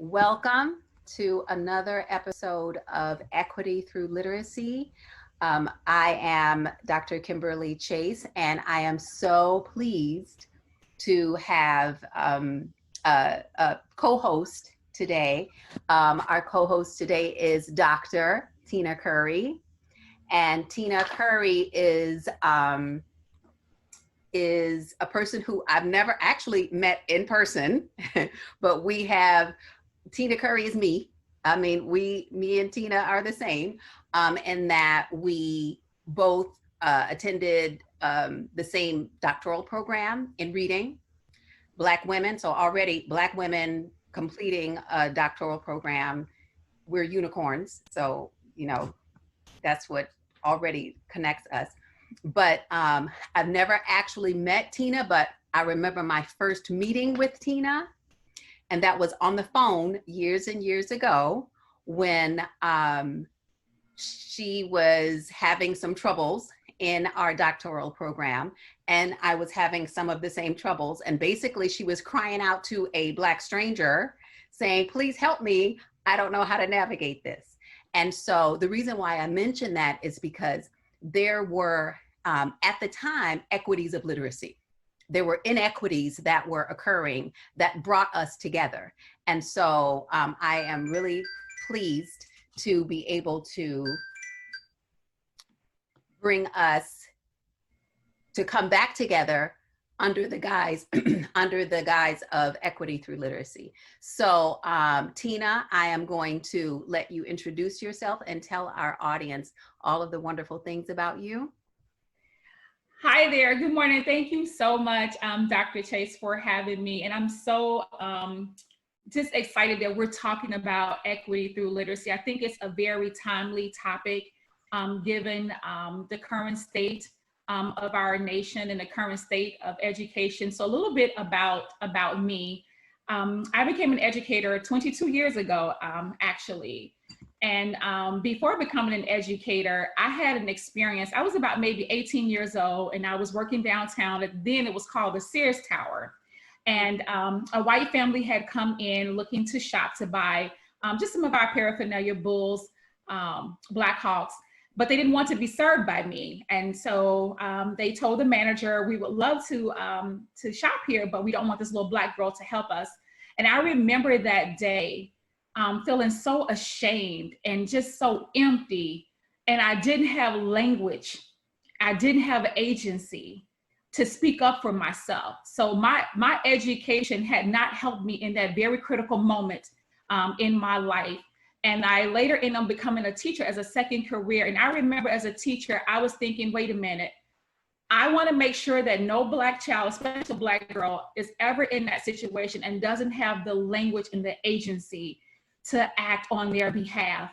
Welcome to another episode of Equity Through Literacy. I am Dr. Kimberly Chase, and I am so pleased to have a co-host today. Our co-host today is Dr. Tina Curry, and Tina Curry is a person who I've never actually met in person, but we have Tina Curry is me. I mean, me and Tina are the same, in that we both attended the same doctoral program in reading, Black women. So already Black women completing a doctoral program, we're unicorns. So, that's what already connects us. But I've never actually met Tina, but I remember my first meeting with Tina, and that was on the phone years and years ago when she was having some troubles in our doctoral program, and I was having some of the same troubles. And basically she was crying out to a Black stranger saying, please help me. I don't know how to navigate this. And so the reason why I mention that is because there were, at the time, equities of literacy. There were inequities that were occurring that brought us together. And so I am really pleased to be able to bring us to come back together under the guise of Equity Through Literacy. So Tina, I am going to let you introduce yourself and tell our audience all of the wonderful things about you. Hi there. Good morning. Thank you so much, Dr. Chase, for having me. And I'm so just excited that we're talking about equity through literacy. I think it's a very timely topic, given the current state of our nation and the current state of education. So a little bit about me. I became an educator 22 years ago, actually. And before becoming an educator, I had an experience. I was about maybe 18 years old, and I was working downtown. Then it was called the Sears Tower. And a white family had come in looking to shop to buy just some of our paraphernalia, Bulls, Blackhawks, but they didn't want to be served by me. And so they told the manager, we would love to shop here, but we don't want this little Black girl to help us. And I remember that day feeling so ashamed and just so empty. And I didn't have language. I didn't have agency to speak up for myself. So my education had not helped me in that very critical moment in my life. And I later ended up becoming a teacher as a second career. And I remember as a teacher, I was thinking, wait a minute, I want to make sure that no Black child, especially a Black girl, is ever in that situation and doesn't have the language and the agency to act on their behalf.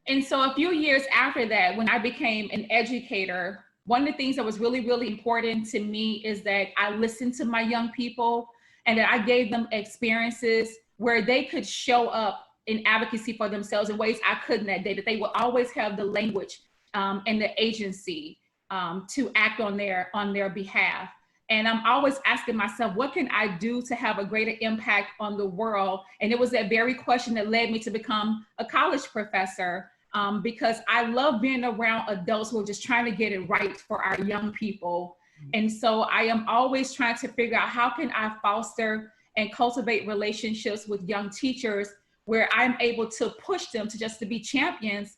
And so a few years after that, when I became an educator, one of the things that was really, really important to me is that I listened to my young people and that I gave them experiences where they could show up in advocacy for themselves in ways I couldn't that day, that they will always have the language and the agency to act on their behalf. And I'm always asking myself, what can I do to have a greater impact on the world? And it was that very question that led me to become a college professor, because I love being around adults who are just trying to get it right for our young people. And so I am always trying to figure out how can I foster and cultivate relationships with young teachers where I'm able to push them to be champions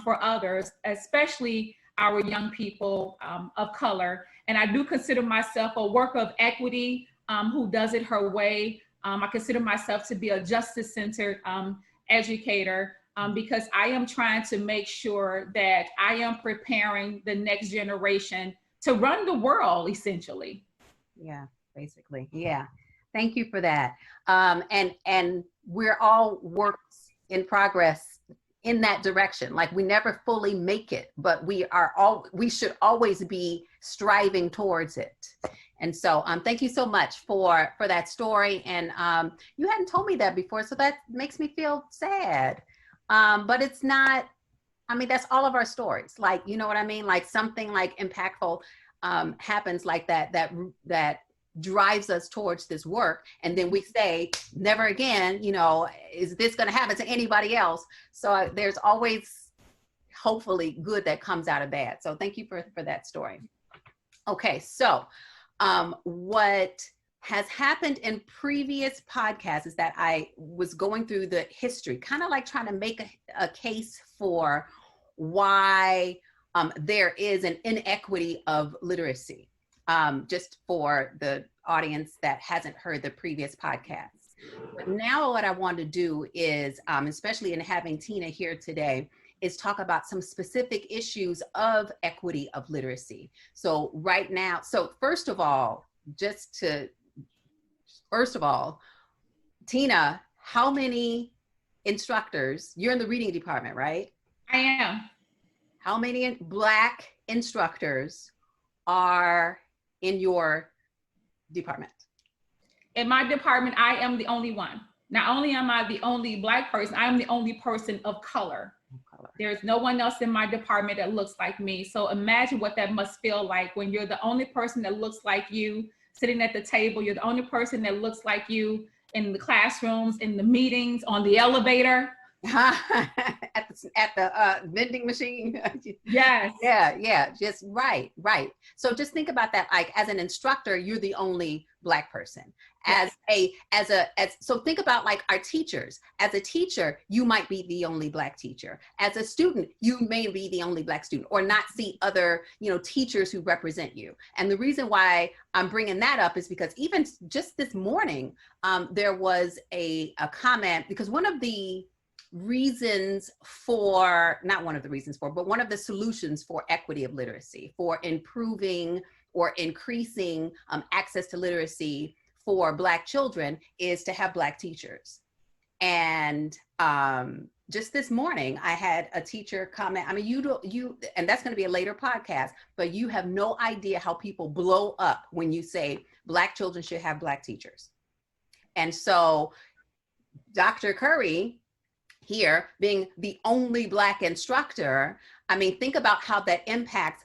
for others, especially our young people of color. And I do consider myself a worker of equity who does it her way. I consider myself to be a justice-centered educator because I am trying to make sure that I am preparing the next generation to run the world, essentially. Yeah, basically. Yeah. Thank you for that. And we're all works in progress in that direction. Like we never fully make it, but we should always be striving towards it. And so thank you so much for that story. And you hadn't told me that before, so that makes me feel sad. But it's not, I mean, that's all of our stories. Like, you know what I mean? Like something like impactful happens like that drives us towards this work. And then we say, never again, is this going to happen to anybody else? So there's always hopefully good that comes out of bad. So thank you for that story. Okay, so what has happened in previous podcasts is that I was going through the history, kind of like trying to make a case for why there is an inequity of literacy, just for the audience that hasn't heard the previous podcasts. But now what I want to do is, especially in having Tina here today, is talk about some specific issues of equity of literacy. So right now, first of all, Tina, how many instructors, you're in the reading department, right? I am. How many Black instructors are in your department? In my department, I am the only one. Not only am I the only Black person, I am the only person of color. There's no one else in my department that looks like me. So imagine what that must feel like when you're the only person that looks like you sitting at the table. You're the only person that looks like you in the classrooms, in the meetings, on the elevator. at the vending machine. Yes. Yeah, just right. So just think about that, like as an instructor, you're the only Black person. So think about like our teachers. As a teacher, you might be the only Black teacher. As a student, you may be the only Black student or not see other, teachers who represent you. And the reason why I'm bringing that up is because even just this morning, there was a comment, because one of the solutions for equity of literacy, for improving or increasing access to literacy for Black children, is to have Black teachers. And just this morning, I had a teacher comment. I mean, and that's going to be a later podcast, but you have no idea how people blow up when you say Black children should have Black teachers. And so Dr. Curry, here being the only Black instructor, I mean, think about how that impacts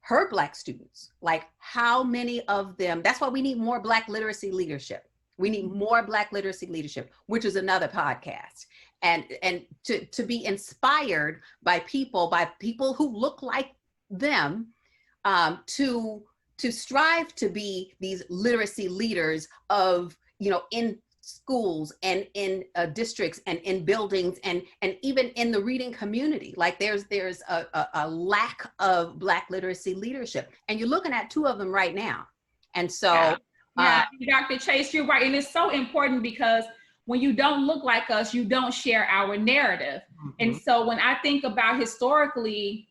her Black students. Like how many of them, that's why we need more Black literacy leadership. We need more Black literacy leadership, which is another podcast. And to be inspired by people who look like them, to strive to be these literacy leaders of, in schools and in districts and in buildings and even in the reading community. Like there's a lack of Black literacy leadership, and you're looking at two of them right now. And so Dr. Chase, you're right. And it's so important because when you don't look like us, you don't share our narrative. Mm-hmm. And so when I think about historically,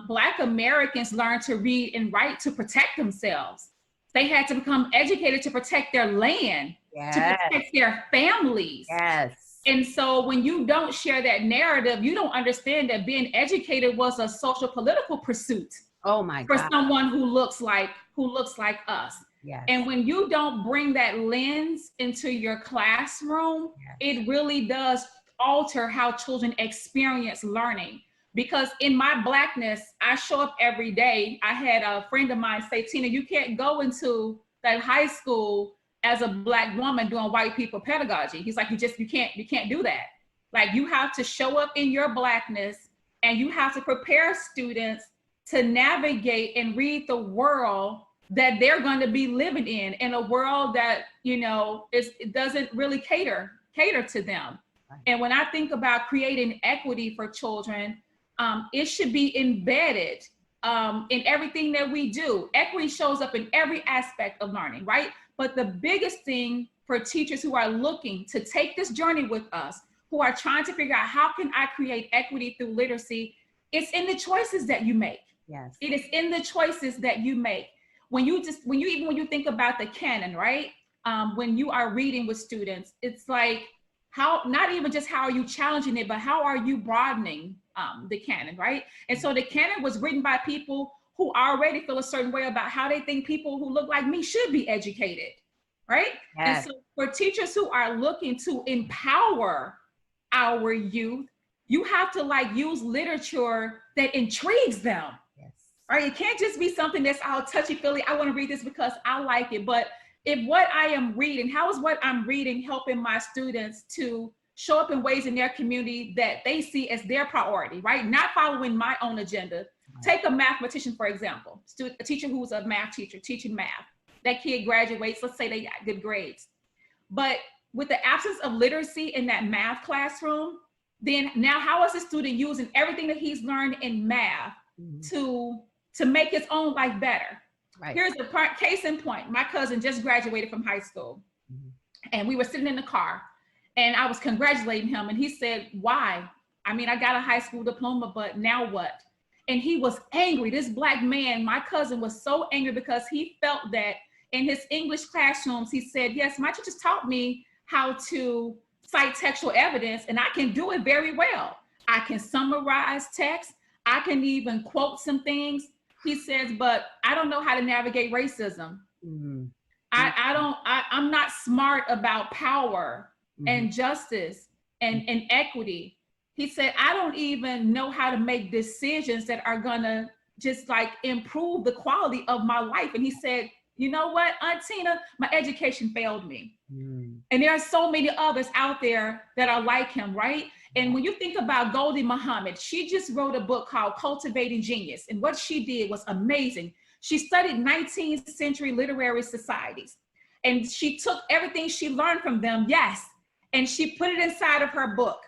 Black Americans learned to read and write to protect themselves. They had to become educated to protect their land, to protect their families. Yes. And so when you don't share that narrative, you don't understand that being educated was a social political pursuit. Oh my God. For someone who looks like us. Yes. And when you don't bring that lens into your classroom, it really does alter how children experience learning. Because in my Blackness, I show up every day. I had a friend of mine say, Tina, you can't go into that high school as a Black woman doing white people pedagogy. He's like, you can't do that. Like you have to show up in your Blackness, and you have to prepare students to navigate and read the world that they're going to be living in a world that, it doesn't really cater to them. Right. And when I think about creating equity for children, it should be embedded in everything that we do. Equity shows up in every aspect of learning, right? But the biggest thing for teachers who are looking to take this journey with us, who are trying to figure out how can I create equity through literacy, it's in the choices that you make. Yes. It is in the choices that you make. When you think about the canon, right? When you are reading with students, it's like not even just how are you challenging it, but how are you broadening the canon, right? And so the canon was written by people who already feel a certain way about how they think people who look like me should be educated, right? Yes. And so for teachers who are looking to empower our youth, you have to use literature that intrigues them. Yes. right? It can't just be something that's all touchy-feely. I want to read this because I like it. But if what I am reading, how is what I'm reading helping my students to show up in ways in their community that they see as their priority, right? Not following my own agenda. Take a mathematician, for example, a teacher who's a math teacher teaching math. That kid graduates, let's say they got good grades. But with the absence of literacy in that math classroom, then now how is the student using everything that he's learned in math to make his own life better? Right. Here's the case in point. My cousin just graduated from high school, and we were sitting in the car, and I was congratulating him, and he said, why? I mean, I got a high school diploma, but now what? And he was angry. This Black man, my cousin, was so angry because he felt that in his English classrooms, he said, yes, my teachers taught me how to cite textual evidence, and I can do it very well. I can summarize text. I can even quote some things. He says, but I don't know how to navigate racism. I'm not smart about power and justice and equity. He said, I don't even know how to make decisions that are gonna just like improve the quality of my life. And he said, you know what, Aunt Tina, my education failed me. And there are so many others out there that are like him, right? And when you think about Goldie Muhammad, she just wrote a book called Cultivating Genius. And what she did was amazing. She studied 19th century literary societies. And she took everything she learned from them, yes, and she put it inside of her book.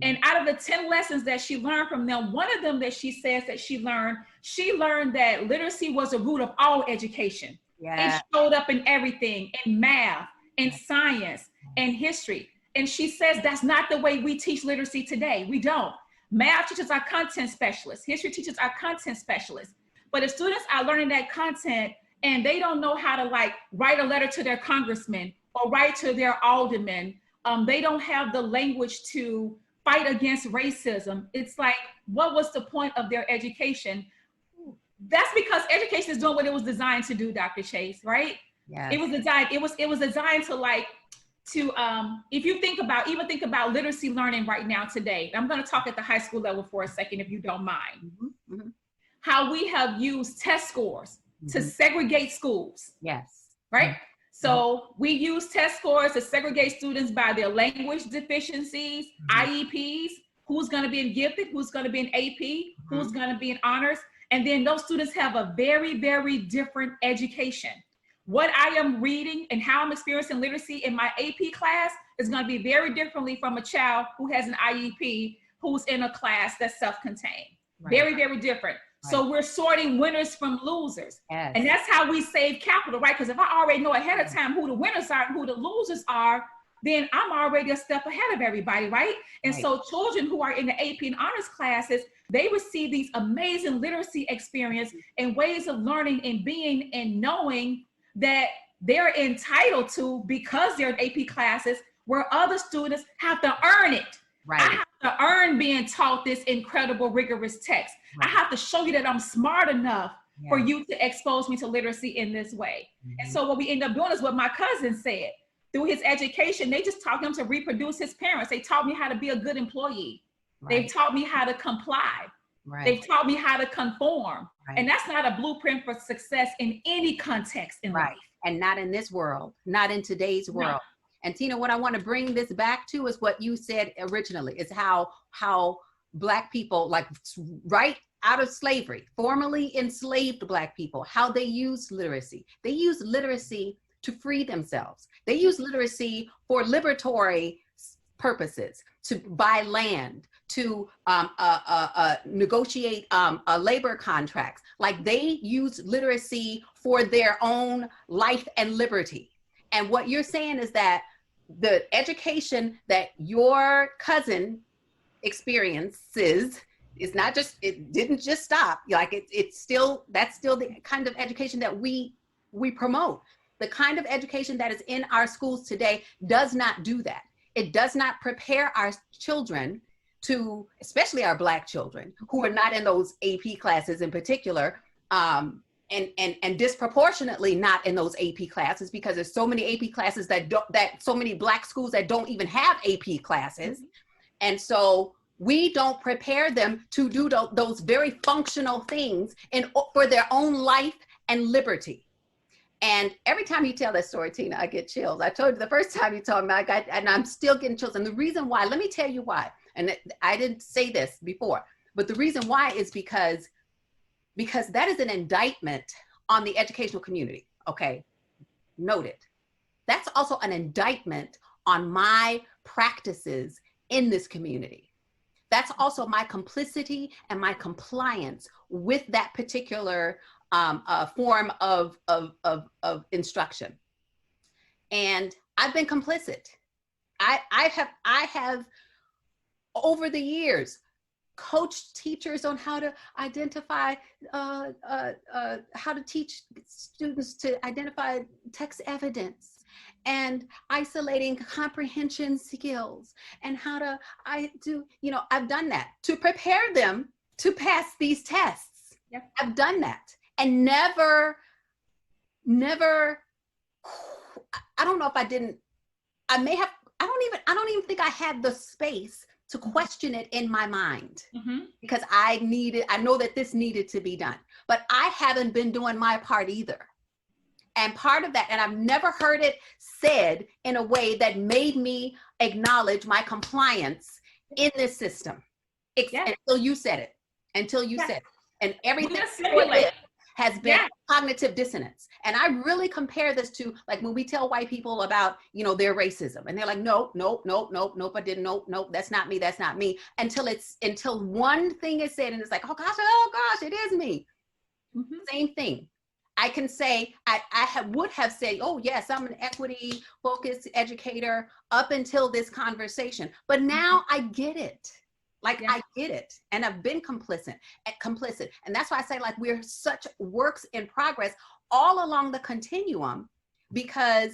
And out of the 10 lessons that she learned from them, one of them that she says that she learned that literacy was the root of all education. Yeah. It showed up in everything, in math, in science, and history. And she says that's not the way we teach literacy today. We don't. Math teachers are content specialists. History teachers are content specialists. But if students are learning that content and they don't know how to like write a letter to their congressman or write to their alderman, they don't have the language to fight against racism. It's like, what was the point of their education? That's because education is doing what it was designed to do, Dr. Chase, right? Yeah. It was designed, it was designed to like, if you think about literacy learning right now today, I'm gonna talk at the high school level for a second, if you don't mind. How we have used test scores to segregate schools. Yes. Right? So we use test scores to segregate students by their language deficiencies, IEPs, who's gonna be in gifted, who's gonna be in AP, who's gonna be in honors. And then those students have a very, very different education. What I am reading and how I'm experiencing literacy in my AP class is gonna be very differently from a child who has an IEP, who's in a class that's self-contained. Right. Very, very different. Right. So we're sorting winners from losers. Yes. And that's how we save capital, right? Because if I already know ahead of time who the winners are and who the losers are, then I'm already a step ahead of everybody, right? And so children who are in the AP and honors classes, they receive these amazing literacy experience and ways of learning and being and knowing that they're entitled to because they're in AP classes where other students have to earn it. Right. I have to earn being taught this incredible, rigorous text. Right. I have to show you that I'm smart enough for you to expose me to literacy in this way. And so what we end up doing is what my cousin said. Through his education, they just taught him to reproduce his parents. They taught me how to be a good employee. Right. They've taught me how to comply. Right. They've taught me how to conform. Right. And that's not a blueprint for success in any context in life. And not in this world, not in today's world. No. And Tina, what I want to bring this back to is what you said originally, is how Black people, like right out of slavery, formerly enslaved Black people, how they used literacy. They used literacy to free themselves. They use literacy for liberatory purposes, to buy land, to negotiate labor contracts. Like they use literacy for their own life and liberty. And what you're saying is that the education that your cousin experiences is not just, it didn't just stop. Like it's still, that's still the kind of education that we promote. The kind of education that is in our schools today does not do that. It does not prepare our children to, especially our Black children who are not in those AP classes in particular, and disproportionately not in those AP classes, because there's so many AP classes that so many Black schools that don't even have AP classes. And so We don't prepare them to do those very functional things for their own life and liberty. And every time you tell that story, Tina, I get chills. I told you the first time you told me, and I'm still getting chills. And the reason why, let me tell you why. And I didn't say this before, but the reason why is because that is an indictment on the educational community. Okay, noted. That's also an indictment on my practices in this community. That's also my complicity and my compliance with that particular form of instruction. And I've been complicit. I have over the years coached teachers on how to identify, how to teach students to identify text evidence and isolating comprehension skills, and how to, I've done that to prepare them to pass these tests. Yep. I've done that, and never, I don't know if I didn't, I don't even think I had the space to question it in my mind, because I know that this needed to be done, but I haven't been doing my part either. And part of that, and I've never heard it said in a way that made me acknowledge my compliance in this system. Until you said it, said it. And everything has been cognitive dissonance. And I really compare this to, like, when we tell white people about, their racism, and they're like, nope, I didn't, nope, that's not me. Until one thing is said and it's like, oh gosh, it is me. Same thing. I can say, would have said, oh yes, I'm an equity focused educator up until this conversation. But now I get it. I get it. And I've been complicit. And that's why I say, like, we're such works in progress all along the continuum, because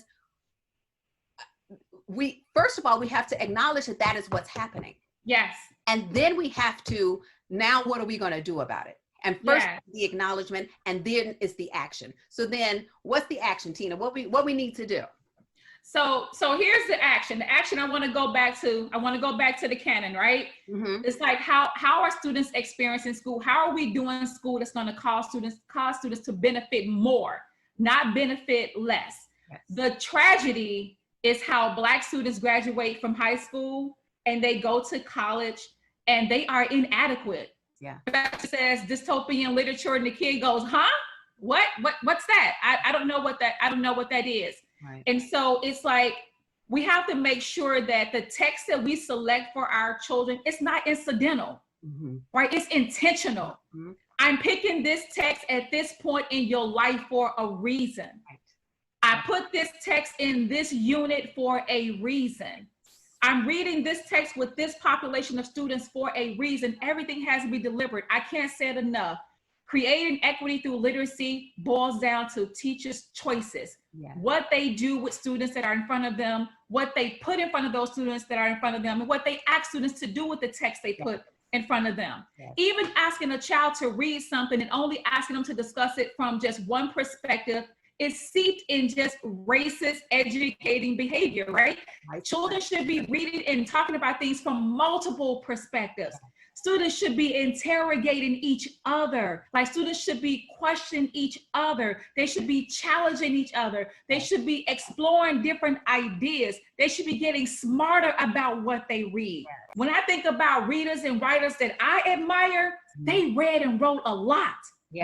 first of all, we have to acknowledge that is what's happening. Yes. And then we have to, now what are we going to do about it? And first the acknowledgement, and then is the action. So then what's the action, Tina? What we need to do? So here's the action. The action I want to go back to the canon, right? It's like, how are students experiencing school? How are we doing school that's going to cause students to benefit more, not benefit less? Yes. The tragedy is how Black students graduate from high school and they go to college and they are inadequate. Yeah. It says dystopian literature, and the kid goes, huh? What's that? I don't know what that is. Right. And so it's like, we have to make sure that the text that we select for our children, it's not incidental, right? It's intentional. I'm picking this text at this point in your life for a reason. Right. I put this text in this unit for a reason. I'm reading this text with this population of students for a reason. Everything has to be deliberate. I can't say it enough. Creating equity through literacy boils down to teachers' choices. Yeah. What they do with students that are in front of them, what they put in front of those students that are in front of them, and what they ask students to do with the text they put in front of them. Yeah. Even asking a child to read something and only asking them to discuss it from just one perspective is steeped in just racist educating behavior, right? Children should be reading and talking about things from multiple perspectives. Students should be interrogating each other. Like, students should be questioning each other. They should be challenging each other. They should be exploring different ideas. They should be getting smarter about what they read. When I think about readers and writers that I admire, they read and wrote a lot.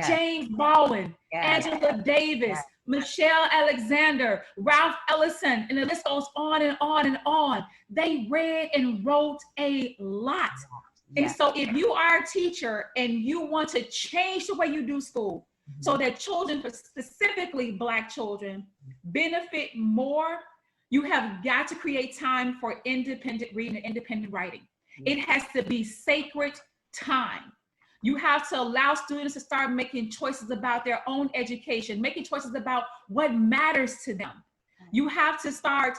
James Baldwin, Angela Davis, Michelle Alexander, Ralph Ellison, and the list goes on and on and on. They read and wrote a lot. And so if you are a teacher and you want to change the way you do school so that children, specifically Black children, benefit more, you have got to create time for independent reading and independent writing. It has to be sacred time. You have to allow students to start making choices about their own education, making choices about what matters to them. You have to start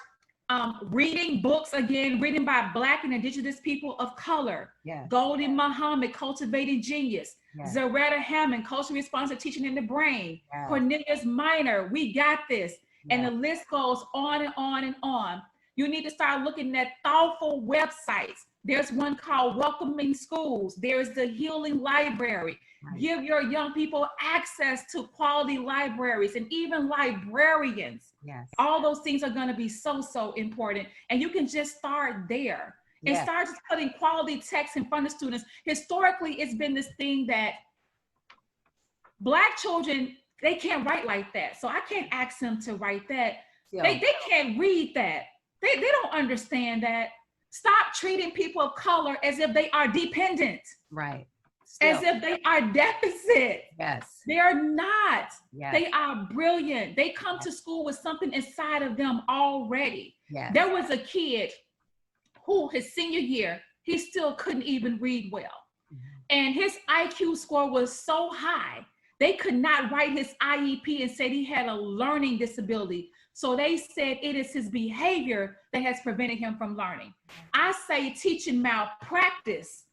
reading books again, reading by Black and Indigenous people of color. Golden Muhammad, Cultivating Genius. Zaretta Hammond, Culturally Responsive Teaching in the Brain. Cornelius Minor, We Got This. And the list goes on and on and on. You need to start looking at thoughtful websites. There's one called Welcoming Schools. There's the Healing Library. Right. Give your young people access to quality libraries and even librarians. Yes. All those things are going to be so, so important. And you can just start there and start just putting quality text in front of students. Historically, it's been this thing that Black children, they can't write like that. So I can't ask them to write that. They can't read that. They don't understand that. Stop treating people of color as if they are dependent. Right. As if they are deficit. Yes. They are not. Yes. They are brilliant. They come to school with something inside of them already. Yes. There was a kid who his senior year, he still couldn't even read well. And his IQ score was so high, they could not write his IEP and said he had a learning disability. So they said it is his behavior that has prevented him from learning. I say teaching malpractice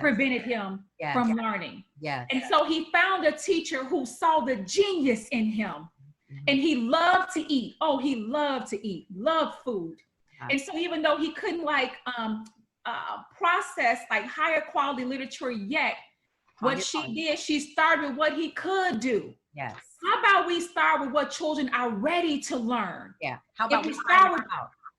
prevented him from learning. Yes. And so he found a teacher who saw the genius in him. And he loved to eat. Oh, he loved to eat, loved food. And so even though he couldn't process like higher quality literature yet, what she did, she started with what he could do. Yes. How about we start with what children are ready to learn? Yeah. How about we start with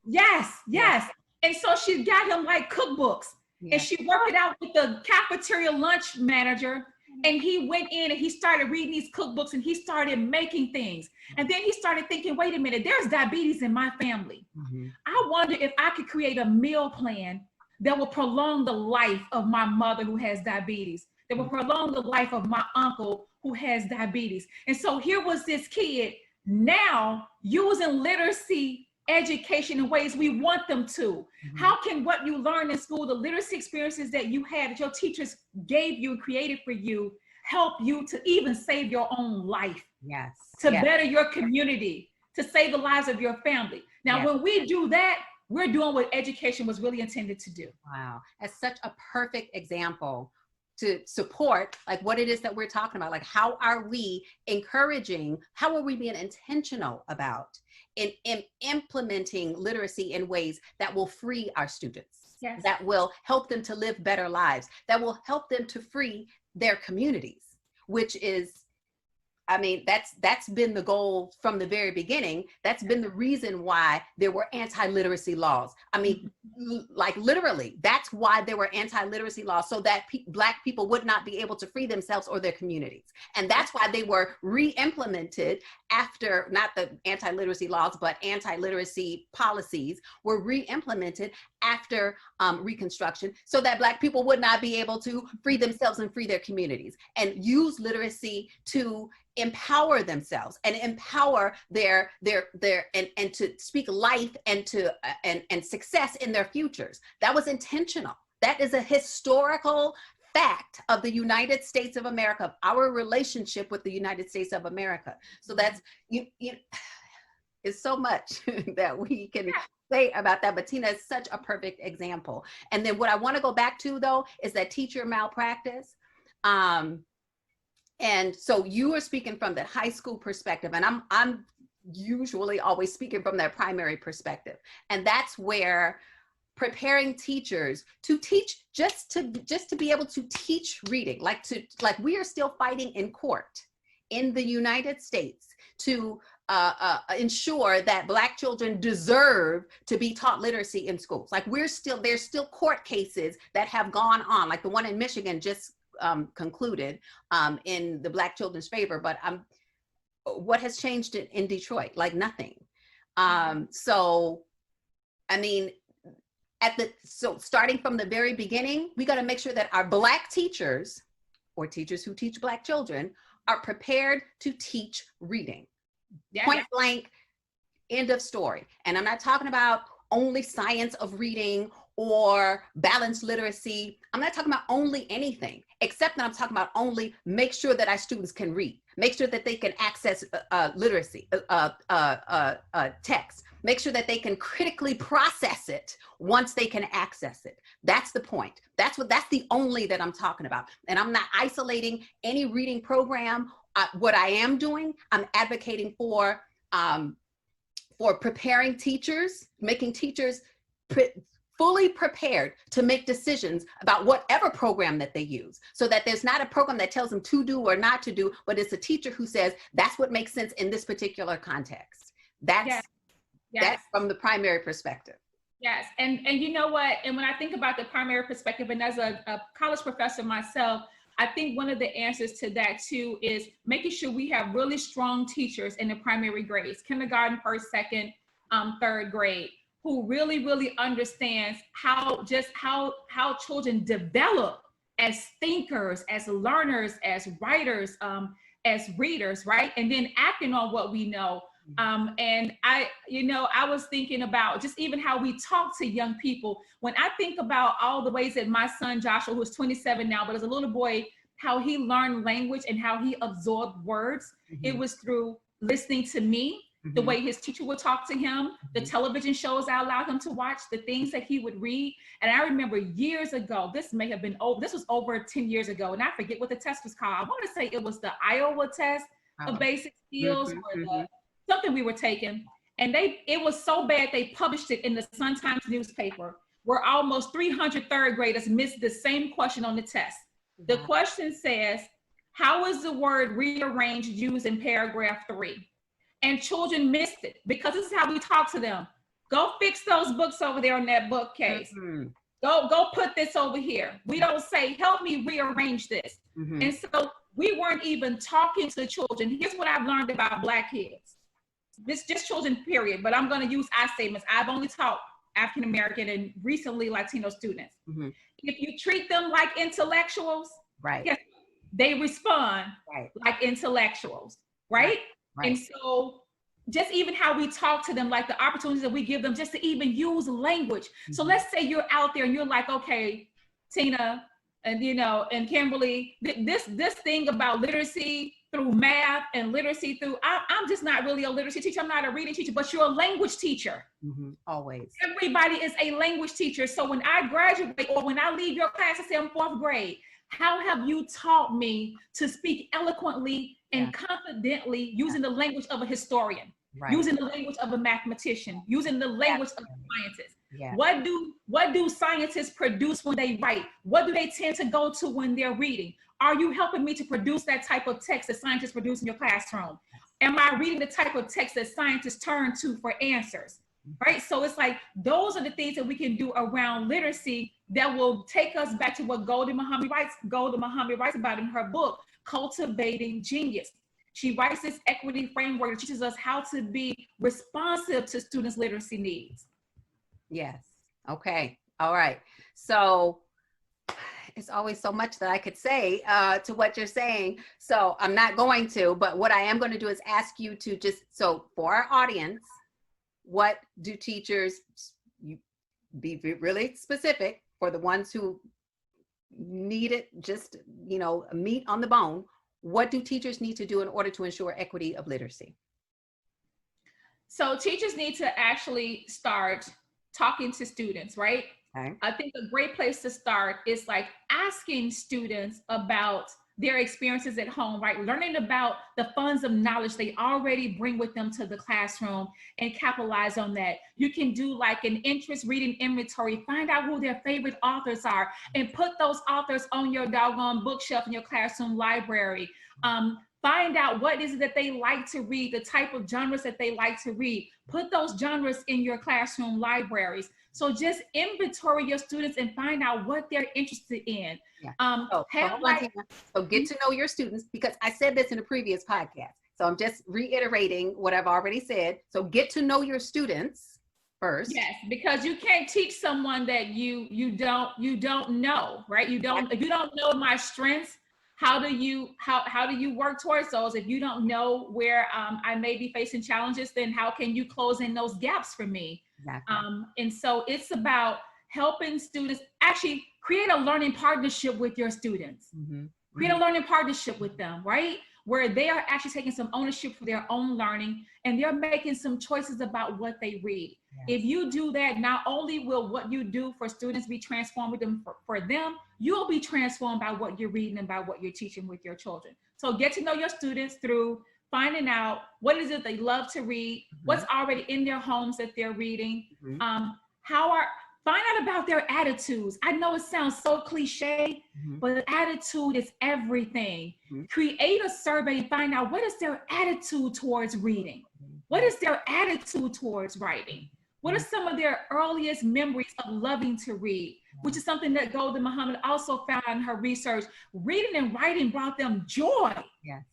Yes. And so she got him like cookbooks, and she worked it out with the cafeteria lunch manager. And he went in and he started reading these cookbooks and he started making things. And then he started thinking, wait a minute, there's diabetes in my family. I wonder if I could create a meal plan that will prolong the life of my mother who has diabetes, that will prolong the life of my uncle who has diabetes. And so here was this kid now using literacy education in ways we want them to. How can what you learned in school, the literacy experiences that you had, that your teachers gave you and created for you, help you to even save your own life? Yes. To better your community, to save the lives of your family. Now, when we do that, we're doing what education was really intended to do. Wow. That's such a perfect example to support like what it is that we're talking about. Like, how are we encouraging, how are we being intentional about in implementing literacy in ways that will free our students, that will help them to live better lives, that will help them to free their communities, which is, I mean, that's been the goal from the very beginning. That's been the reason why there were anti-literacy laws. I mean, like literally, that's why there were anti-literacy laws, so that Black people would not be able to free themselves or their communities. And that's why they were re-implemented after, not the anti-literacy laws, but anti-literacy policies were re-implemented after Reconstruction, so that Black people would not be able to free themselves and free their communities, and use literacy to empower themselves and empower their and to speak life and to and success in their futures. That was intentional. That is a historical fact of the United States of America, our relationship with the United States of America. So that's it's so much that we can say about that, but Tina is such a perfect example. And then what I want to go back to though is that teacher malpractice. And so you are speaking from the high school perspective, and I'm usually always speaking from that primary perspective. And that's where preparing teachers to teach, just to be able to teach reading, like we are still fighting in court in the United States to ensure that Black children deserve to be taught literacy in schools. Like there's still court cases that have gone on, like the one in Michigan just concluded in the Black children's favor, but what has changed in Detroit? Like nothing. So, I mean, so starting from the very beginning, we got to make sure that our Black teachers, or teachers who teach Black children, are prepared to teach reading. Point blank, end of story. And I'm not talking about only science of reading or balanced literacy. I'm not talking about only anything, except that I'm talking about only make sure that our students can read, make sure that they can access literacy, text, make sure that they can critically process it once they can access it. That's the point. That's the only that I'm talking about. And I'm not isolating any reading program. What I am doing, I'm advocating for for preparing teachers, making teachers fully prepared to make decisions about whatever program that they use, so that there's not a program that tells them to do or not to do, but it's a teacher who says, that's what makes sense in this particular context. That's from the primary perspective. Yes, and you know what? And when I think about the primary perspective, and as a college professor myself, I think one of the answers to that too is making sure we have really strong teachers in the primary grades, kindergarten, first, second, third grade, who really understands how children develop as thinkers, as learners, as writers, as readers, right? And then acting on what we know. And I was thinking about just even how we talk to young people. When I think about all the ways that my son Joshua, who's 27 now, but as a little boy, how he learned language and how he absorbed words, it was through listening to me, the way his teacher would talk to him, the television shows I allowed him to watch, the things that he would read. And I remember years ago, this was over 10 years ago, and I forget what the test was called. I want to say it was the Iowa test of basic skills, or something we were taking. And it was so bad, they published it in the Sun-Times newspaper, where almost 300 third graders missed the same question on the test. The question says, how is the word rearranged used in paragraph 3? And children missed it, because this is how we talk to them. Go fix those books over there on that bookcase. Go put this over here. We don't say, help me rearrange this. And so we weren't even talking to children. Here's what I've learned about Black kids. This just children, period. But I'm going to use I statements. I've only taught African-American and recently Latino students. If you treat them like intellectuals, yes, they respond like intellectuals, right? And so just even how we talk to them, like the opportunities that we give them just to even use language. So let's say you're out there and you're like, okay, Tina, and and Kimberly, this thing about literacy through math and literacy through, I'm just not really a literacy teacher. I'm not a reading teacher, but you're a language teacher. Always. Everybody is a language teacher. So when I graduate or when I leave your class and say I'm 4th grade, how have you taught me to speak eloquently and confidently using the language of a historian, using the language of a mathematician, using the language of a scientist? What do scientists produce when they write? What do they tend to go to when they're reading? Are you helping me to produce that type of text that scientists produce in your classroom? Am I reading the type of text that scientists turn to for answers? Right? So it's like, those are the things that we can do around literacy that will take us back to what Golda Muhammad writes about in her book, Cultivating Genius. She writes this equity framework that teaches us how to be responsive to students' literacy needs. Yes. Okay. All right. So it's always so much that I could say to what you're saying. So I'm not going to, but what I am going to do is ask you to just, so for our audience, what do teachers, you be really specific for the ones who need it, just, meat on the bone, what do teachers need to do in order to ensure equity of literacy? So teachers need to actually start talking to students, right? Okay. I think a great place to start is like asking students about their experiences at home, right? Learning about the funds of knowledge they already bring with them to the classroom and capitalize on that. You can do like an interest reading inventory, find out who their favorite authors are and put those authors on your doggone bookshelf in your classroom library. Find out what is it that they like to read, the type of genres that they like to read. Put those genres in your classroom libraries. So just inventory your students and find out what they're interested in. So get to know your students, because I said this in a previous podcast. So I'm just reiterating what I've already said. So get to know your students first. Yes, because you can't teach someone that you don't know, right? If you don't know my strengths, how do you work towards those? If you don't know where I may be facing challenges, then how can you close in those gaps for me? Exactly. And so it's about helping students actually create a learning partnership with your students. Create a learning partnership with them, right? Where they are actually taking some ownership for their own learning and they're making some choices about what they read. Yes. If you do that, not only will what you do for students be transformed with them for them, you'll be transformed by what you're reading and by what you're teaching with your children. So get to know your students through finding out what is it they love to read, what's already in their homes that they're reading, find out about their attitudes. I know it sounds so cliche, but attitude is everything. Create a survey and find out what is their attitude towards reading. What is their attitude towards writing? What are some of their earliest memories of loving to read? Which is something that Golden Muhammad also found in her research. Reading and writing brought them joy,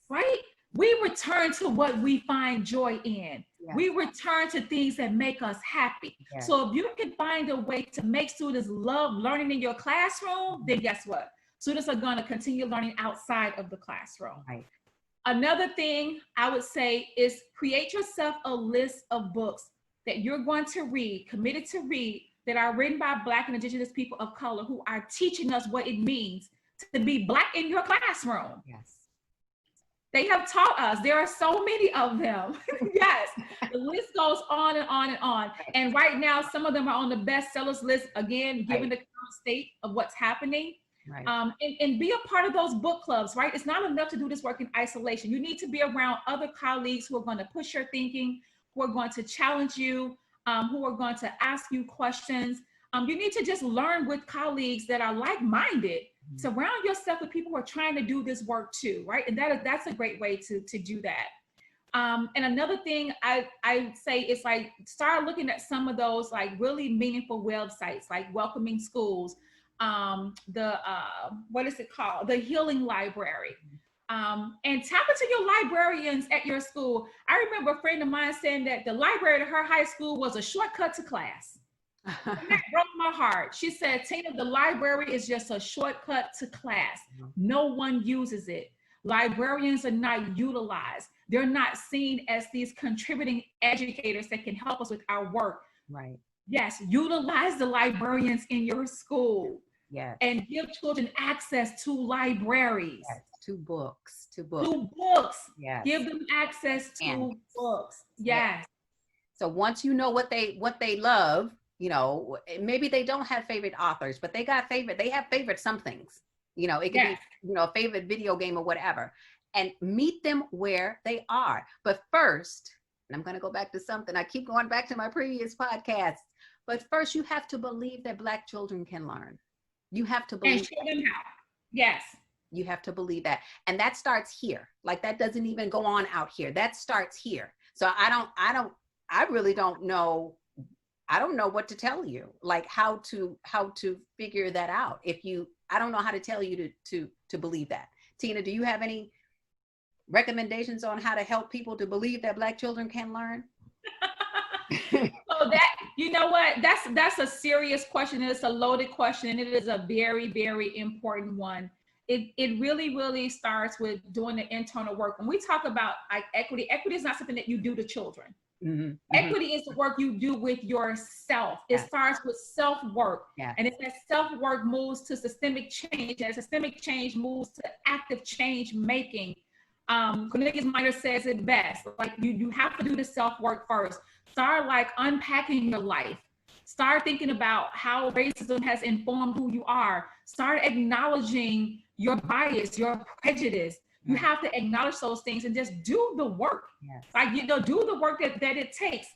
right? We return to what we find joy in. We return to things that make us happy. So if you can find a way to make students love learning in your classroom, then guess what? Students are going to continue learning outside of the classroom. Another thing I would say is create yourself a list of books that you're going to read, committed to read, that are written by Black and Indigenous people of color who are teaching us what it means to be Black in your classroom. They have taught us. There are so many of them. The list goes on and on and on. And right now, some of them are on the bestsellers list, again, given the current state of what's happening. And be a part of those book clubs, right? It's not enough to do this work in isolation. You need to be around other colleagues who are going to push your thinking, who are going to challenge you, who are going to ask you questions. You need to just learn with colleagues that are like-minded. Surround yourself with people who are trying to do this work too, right? And that's a great way to do that. And another thing I say is like, start looking at some of those like really meaningful websites, like Welcoming Schools, what is it called? The Healing Library. And tap into your librarians at your school. I remember a friend of mine saying that the library at her high school was a shortcut to class. And that broke my heart. She said, Tina, the library is just a shortcut to class. No one uses it. Librarians are not utilized. They're not seen as these contributing educators that can help us with our work. Yes, utilize the librarians in your school. And give children access to libraries. To books. Give them access to books. So once you know what they love, you know, maybe they don't have favorite authors, but they have favorite somethings. You know, it can be, you know, a favorite video game or whatever. And meet them where they are. But first, and I'm going to go back to something, I keep going back to my previous podcast, but first you have to believe that Black children can learn. You have to believe. And show them how. You have to believe that. And that starts here. Like that doesn't even go on out here. That starts here. So I really don't know. I don't know what to tell you, like how to figure that out. I don't know how to tell you to believe that. Tina, do you have any recommendations on how to help people to believe that Black children can learn? So that, you know what, that's a serious question. It's a loaded question, and it is a very, very important one. It really starts with doing the internal work. When we talk about like equity is not something that you do to children. Equity is the work you do with yourself. It starts with self-work. And if that self-work moves to systemic change, and systemic change moves to active change making, Cornelius Minor says it best, like you have to do the self-work first. Start like unpacking your life. Start thinking about how racism has informed who you are. Start acknowledging your bias, your prejudice. You have to acknowledge those things and just do the work. Like, you know, do the work that it takes.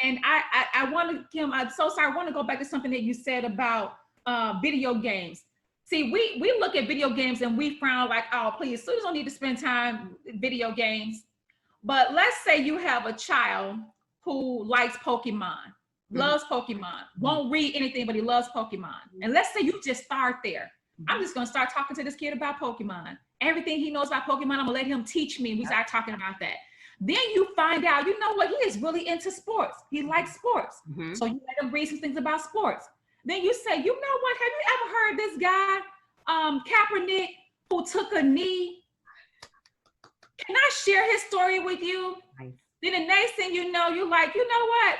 And I want to, Kim, I'm so sorry. I want to go back to something that you said about video games. See, we look at video games and we frown like, oh, please, students don't need to spend time in video games. But let's say you have a child who likes Pokemon, loves Pokemon, won't read anything, but he loves Pokemon. And let's say you just start there. I'm just going to start talking to this kid about Pokemon. Everything he knows about Pokemon, I'm going to let him teach me. We start talking about that. Then you find out, you know what, he is really into sports. He likes sports. So you let him read some things about sports. Then you say, you know what, have you ever heard this guy, Kaepernick, who took a knee? Can I share his story with you? Then the next thing you know, you're like, you know what?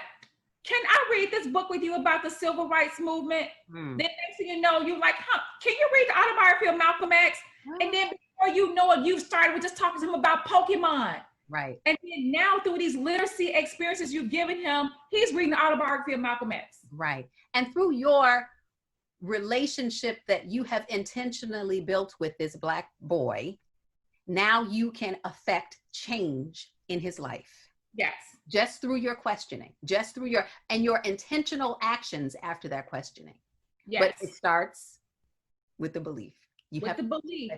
Can I read this book with you about the civil rights movement? Then next thing you know, you're like, can you read the autobiography of Malcolm X? And then before you know it, you started with just talking to him about Pokemon. And then now through these literacy experiences you've given him, he's reading the autobiography of Malcolm X. And through your relationship that you have intentionally built with this Black boy, now you can affect change in his life. Yes. Just through your questioning, just through your intentional actions after that questioning. Yes. But it starts with the belief. You have to believe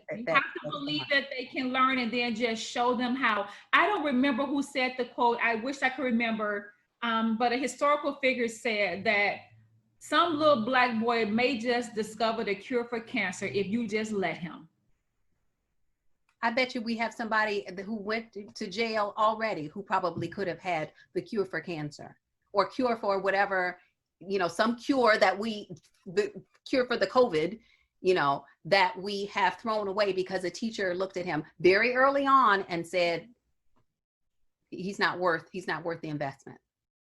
that they can learn, and then just show them how. I don't remember who said the quote. I wish I could remember, but a historical figure said that some little Black boy may just discover the cure for cancer if you just let him. I bet you we have somebody who went to jail already who probably could have had the cure for cancer, or cure for whatever, some cure the cure for the COVID, that we have thrown away because a teacher looked at him very early on and said, he's not worth the investment.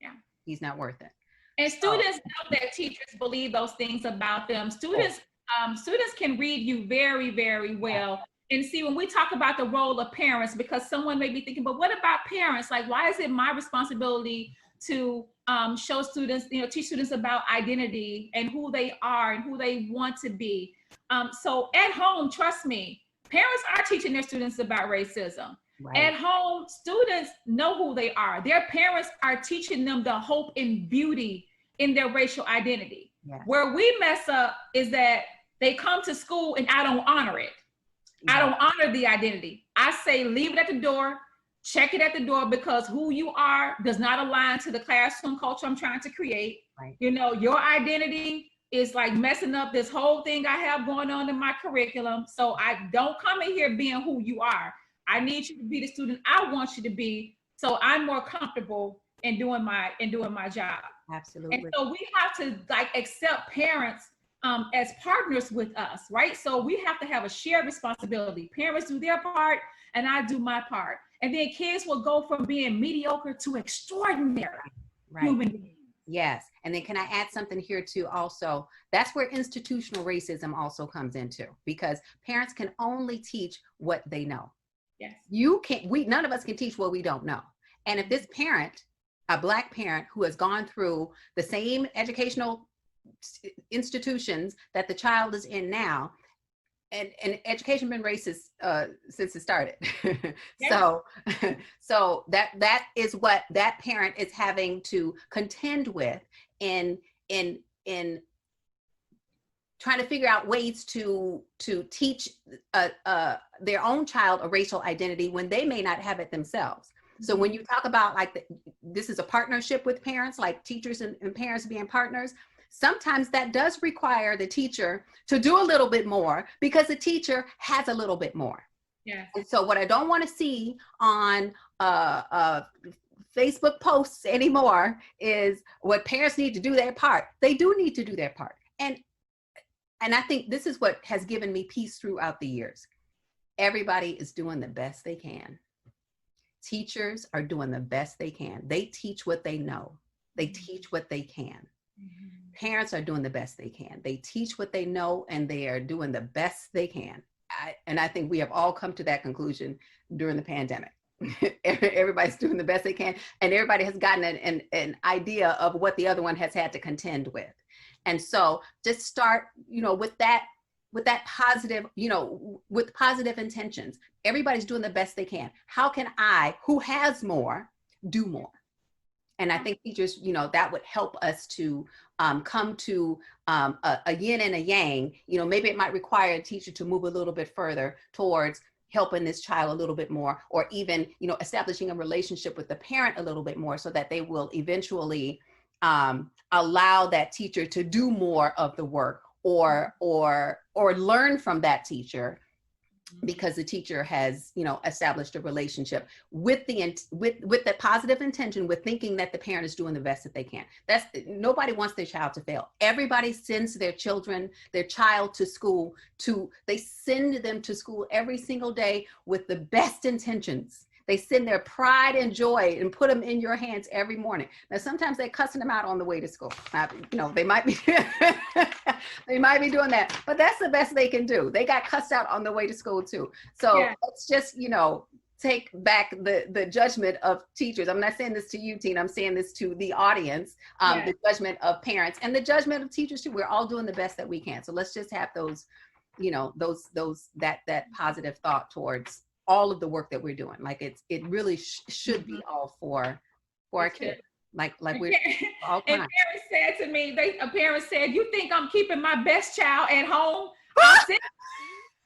Yeah. He's not worth it. And students know that teachers believe those things about them. Students can read you very, very well. And see, when we talk about the role of parents, because someone may be thinking, but what about parents? Like, why is it my responsibility to show students, teach students about identity and who they are and who they want to be? So at home, trust me, parents are teaching their students about racism. Right. At home, students know who they are. Their parents are teaching them the hope and beauty in their racial identity. Yeah. Where we mess up is that they come to school and I don't honor it. I don't honor the identity. I say, leave it at the door, check it at the door, because who you are does not align to the classroom culture I'm trying to create. Right. Your identity is like messing up this whole thing I have going on in my curriculum. So I don't come in here being who you are. I need you to be the student I want you to be. So I'm more comfortable in doing my job. Absolutely. And so we have to accept parents as partners with us, right? So we have to have a shared responsibility. Parents do their part and I do my part. And then kids will go from being mediocre to extraordinary human beings. Yes. And then can I add something here too also? That's where institutional racism also comes into, because parents can only teach what they know. Yes. None of us can teach what we don't know. And if this parent, a Black parent who has gone through the same educational institutions that the child is in now, and education been racist since it started. Yeah. So that is what that parent is having to contend with in trying to figure out ways to teach their own child a racial identity when they may not have it themselves. So when you talk about this is a partnership with parents, like teachers and parents being partners, sometimes that does require the teacher to do a little bit more because the teacher has a little bit more. Yeah. And so what I don't want to see on Facebook posts anymore is what parents need to do their part. They do need to do their part. And I think this is what has given me peace throughout the years. Everybody is doing the best they can. Teachers are doing the best they can. They teach what they know. They teach what they can. Mm-hmm. Parents are doing the best they can. They teach what they know and they are doing the best they can. And I think we have all come to that conclusion during the pandemic. Everybody's doing the best they can, and everybody has gotten an idea of what the other one has had to contend with. And so just start, with that positive, with positive intentions. Everybody's doing the best they can. How can I, who has more, do more? And I think teachers, that would help us to come to a yin and a yang. Maybe it might require a teacher to move a little bit further towards helping this child a little bit more, or even, establishing a relationship with the parent a little bit more, so that they will eventually allow that teacher to do more of the work, or learn from that teacher, because the teacher has, established a relationship with the positive intention, with thinking that the parent is doing the best that they can. Nobody wants their child to fail. Everybody sends their child to school they send them to school every single day with the best intentions. They send their pride and joy and put them in your hands every morning. Now, sometimes they're cussing them out on the way to school. They might be, they might be doing that, but that's the best they can do. They got cussed out on the way to school too. So yeah. Let's just, take back the judgment of teachers. I'm not saying this to you, Tina. I'm saying this to the audience, yeah. The judgment of parents and the judgment of teachers too. We're all doing the best that we can. So let's just have those, that positive thought towards all of the work that we're doing. Like it really should be all for our kids. Like we're all And time. parents said to me, a parent said, "You think I'm keeping my best child at home?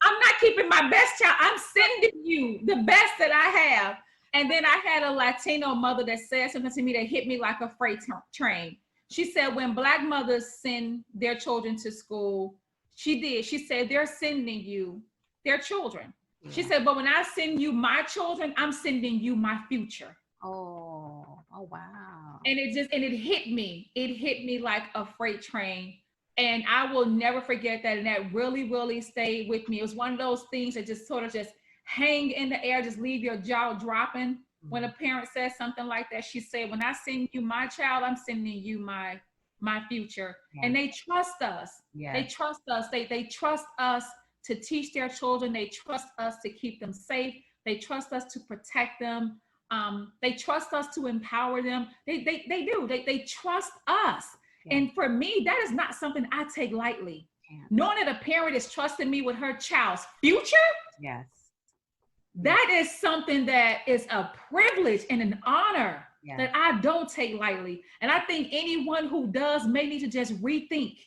I'm not keeping my best child. I'm sending you the best that I have." And then I had a Latino mother that said something to me that hit me like a freight train. She said, when Black mothers send their children to school, she said, they're sending you their children. Yeah. She said, but when I send you my children, I'm sending you my future. Oh wow. And it hit me. It hit me like a freight train. And I will never forget that. And that really, really stayed with me. It was one of those things that just sort of just hang in the air, just leave your jaw dropping. Mm-hmm. When a parent says something like that, she said, when I send you my child, I'm sending you my future. Yeah. And they trust us. Yeah. They trust us. They trust us to teach their children. They trust us to keep them safe. They trust us to protect them. They trust us to empower them. They do. They trust us. Yeah. And for me, that is not something I take lightly. Yeah. Knowing that a parent is trusting me with her child's future. Yes. That is something that is a privilege and an honor that I don't take lightly. And I think anyone who does may need to just rethink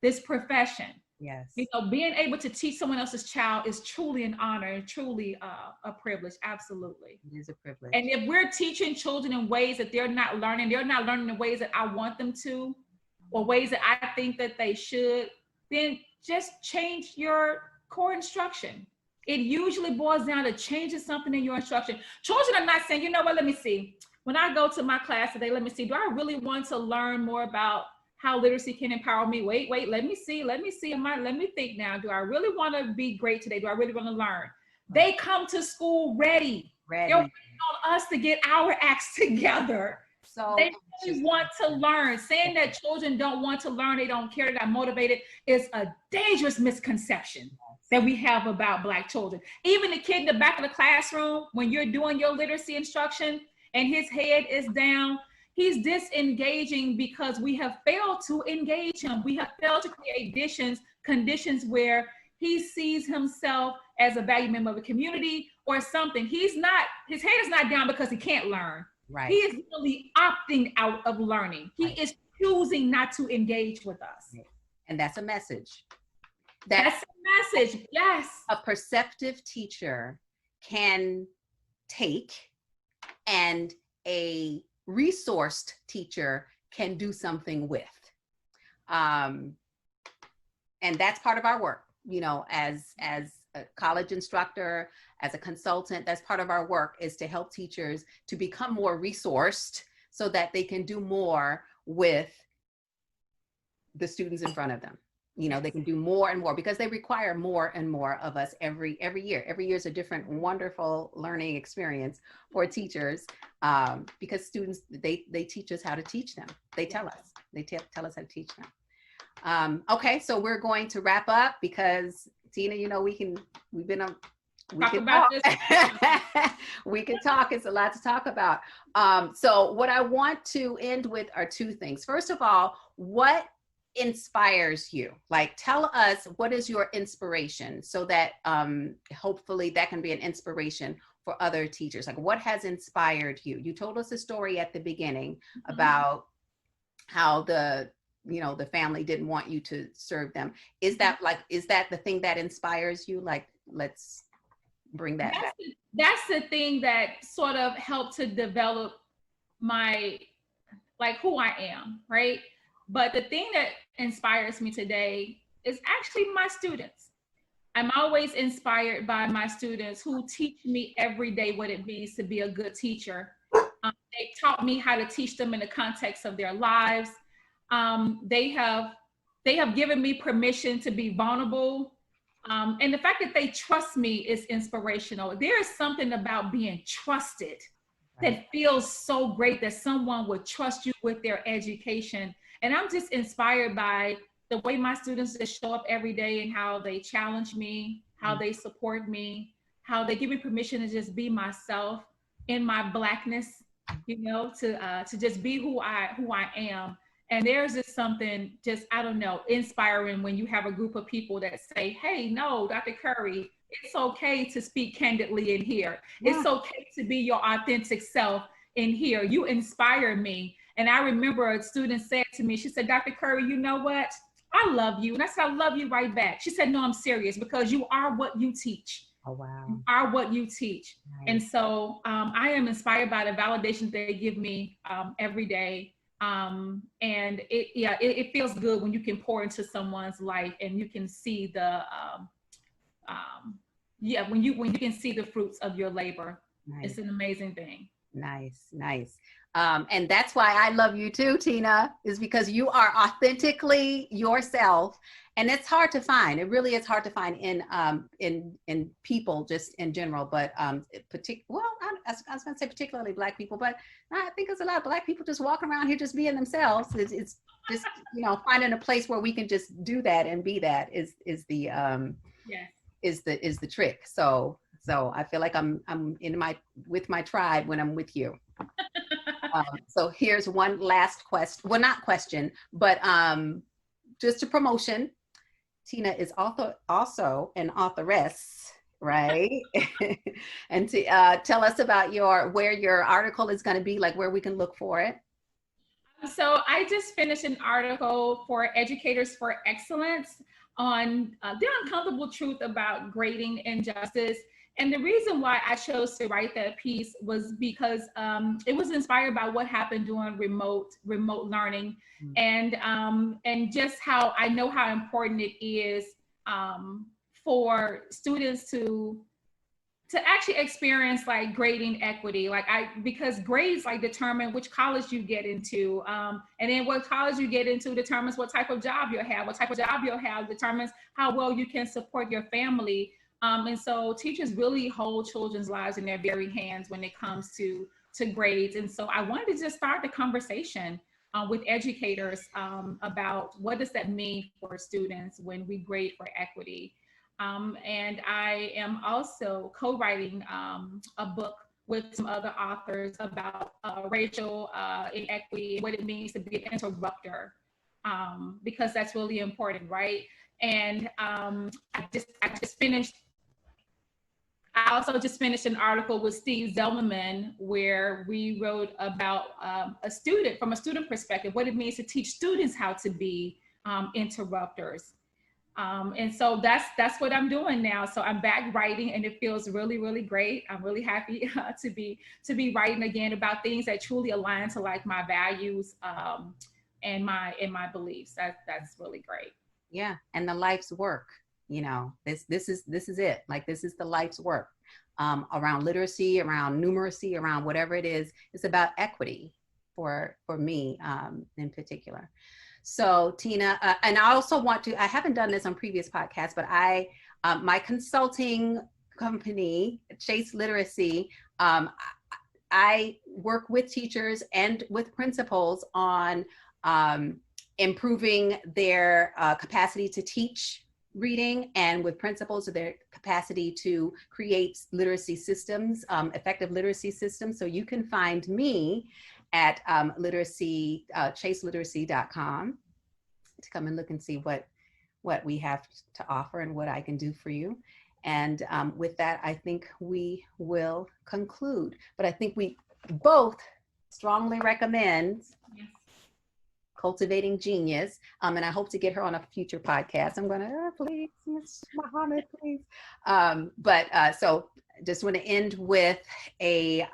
this profession. Yes. You know, being able to teach someone else's child is truly an honor and truly a privilege. Absolutely. It is a privilege. And if we're teaching children in ways that they're not learning in ways that I want them to, or ways that I think that they should, then just change your core instruction. It usually boils down to changing something in your instruction. Children are not saying, you know what, let me see. When I go to my class today, let me see, do I really want to learn more about how literacy can empower me? Wait, let me see. Let me think now. Do I really want to be great today? Do I really want to learn? They come to school ready. They're waiting on us to get our acts together. So they really want to learn. Saying that children don't want to learn, they don't care, they're not motivated, is a dangerous misconception that we have about Black children. Even the kid in the back of the classroom, when you're doing your literacy instruction and his head is down, he's disengaging because we have failed to engage him. We have failed to create conditions where he sees himself as a valued member of the community or something. His head is not down because he can't learn. Right. He is really opting out of learning. He is choosing not to engage with us. And that's a message. That's a message, yes. A perceptive teacher can take, and a resourced teacher can do something with. And that's part of our work, you know, as a college instructor, as a consultant, that's part of our work, is to help teachers to become more resourced so that they can do more with the students in front of them. You know, they can do more and more because they require more and more of us every year. Every year is a different wonderful learning experience for teachers, because students, they teach us how to teach them. They tell us how to teach them. Okay, so we're going to wrap up because Tina, you know, we can talk. We can talk. It's a lot to talk about. So what I want to end with are two things. First of all, what inspires you? Like, tell us, what is your inspiration, so that hopefully that can be an inspiration for other teachers. Like, what has inspired you? You told us a story at the beginning about how the family didn't want you to serve them. Is that the thing that inspires you? Like, let's bring that back. That's the thing that sort of helped to develop my, like, who I am, right? But the thing that inspires me today is actually my students. I'm always inspired by my students who teach me every day what it means to be a good teacher. They taught me how to teach them in the context of their lives. They have given me permission to be vulnerable. And the fact that they trust me is inspirational. There is something about being trusted that feels so great, that someone would trust you with their education. And I'm just inspired by the way my students just show up every day and how they challenge me, how they support me, how they give me permission to just be myself in my Blackness, you know, to just be who I am. And there's just something just, I don't know, inspiring when you have a group of people that say, hey, no, Dr. Curry, it's okay to speak candidly in here. Yeah. It's okay to be your authentic self in here. You inspire me. And I remember a student said to me, she said, Dr. Curry, you know what? I love you. And I said, I love you right back. She said, no, I'm serious, because you are what you teach. Oh, wow. You are what you teach. Nice. And so I am inspired by the validation they give me every day. And it feels good when you can pour into someone's life and you can see when you can see the fruits of your labor. Nice. It's an amazing thing. Nice, nice. And that's why I love you too, Tina, is because you are authentically yourself. And it's hard to find. It really is hard to find in people just in general, but I was going to say particularly Black people, but I think there's a lot of Black people just walking around here just being themselves. It's just, finding a place where we can just do that and be that is the trick. So I feel like I'm with my tribe when I'm with you. So here's one last question. Well, not question, but just a promotion. Tina is also an authoress, right? And to tell us about where your article is going to be, like where we can look for it. So I just finished an article for Educators for Excellence on the uncomfortable truth about grading injustice. And the reason why I chose to write that piece was because it was inspired by what happened during remote learning, and just how I know how important it is for students to actually experience like grading equity, because grades determine which college you get into, and then what college you get into determines what type of job you'll have. What type of job you'll have determines how well you can support your family. And so teachers really hold children's lives in their very hands when it comes to grades. And so I wanted to just start the conversation with educators about what does that mean for students when we grade for equity. And I am also co-writing a book with some other authors about racial inequity and what it means to be an interrupter, because that's really important, right? And I also just finished an article with Steve Zelmerman where we wrote about a student, from a student perspective, what it means to teach students how to be interrupters. And so that's what I'm doing now. So I'm back writing, and it feels really, really great. I'm really happy to be writing again about things that truly align to like my values and my beliefs. That's really great. Yeah, and the life's work. This is it. Like, this is the life's work around literacy, around numeracy, around whatever it is. It's about equity for me in particular. So Tina, and I also I haven't done this on previous podcasts, but my consulting company, Chase Literacy, I work with teachers and with principals on improving their capacity to teach reading, and with principals of their capacity to create literacy systems, effective literacy systems. So you can find me at chaseliteracy.com to come and look and see what we have to offer and what I can do for you. And with that, I think we will conclude. But I think we both strongly recommend Cultivating Genius. And I hope to get her on a future podcast. I'm going to, please, Ms. Muhammad, please. So just want to end with a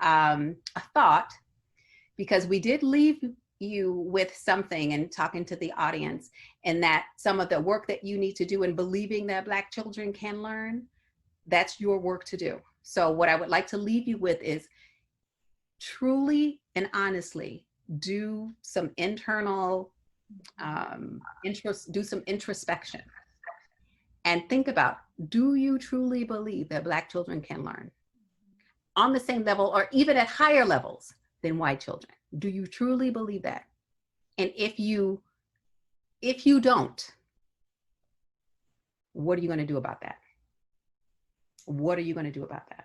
thought, because we did leave you with something and talking to the audience, and that some of the work that you need to do in believing that Black children can learn, that's your work to do. So what I would like to leave you with is truly and honestly do some internal, do some introspection and think about, do you truly believe that Black children can learn on the same level or even at higher levels than white children? Do you truly believe that? And if you don't, what are you going to do about that? What are you going to do about that?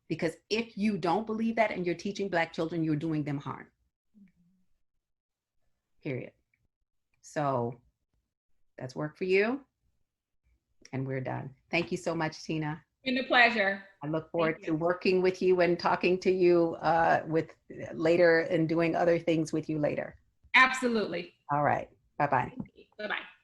Because if you don't believe that and you're teaching Black children, you're doing them harm. Period. So that's work for you. And we're done. Thank you so much, Tina. Been a pleasure. I look forward to working with you and talking to you with later and doing other things with you later. Absolutely. All right. Bye-bye. Bye-bye.